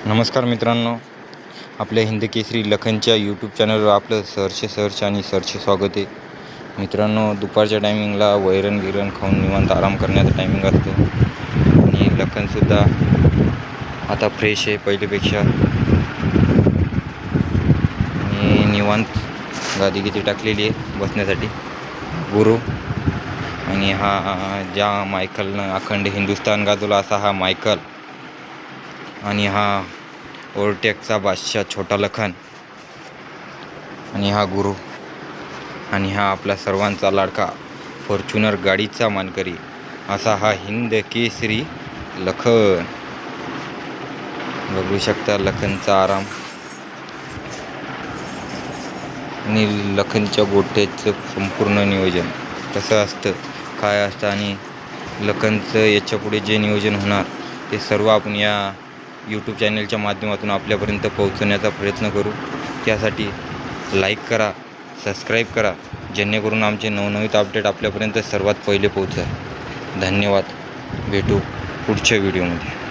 नमस्कार मित्रांनो, आपल्या हिंद केसरी लखनच्या यूट्यूब चॅनलवर आपलं सहर्ष स्वागत आहे. मित्रांनो, दुपारच्या टायमिंगला वैरण खाऊन निवांत आराम करण्याचा टायमिंग असतो आणि लखनसुद्धा आता फ्रेश आहे पहिलेपेक्षा आणि निवांत गादी टाकलेली आहे बसण्यासाठी. गुरु आणि हा ज्या मायकलनं अखंड हिंदुस्तान गाजवला असा हा मायकल आणि हा ओव्हरटेकचा बादशाह छोटा लखन आणि हा गुरु आणि हा आपला सर्वांचा लाडका फॉर्च्युनर गाडीचा मानकरी असा हा हिंद केसरी लखन. बघू शकता लखनचा आराम आणि लखनच्या गोट्याचं संपूर्ण नियोजन कसं असतं, काय असतं आणि लखनचं याच्या पुढे जे नियोजन होणार ते सर्व आपण या यूट्यूब चॅनलच्या माध्यमातून आपल्यापर्यंत पोहोचवण्याचा प्रयत्न करू. त्यासाठी लाईक करा, सबस्क्राईब करा, जेणेकरून आमचे नवनवीन अपडेट आपल्यापर्यंत सर्वात पहिले पोहोचेल. धन्यवाद. भेटू पुढच्या व्हिडिओमध्ये.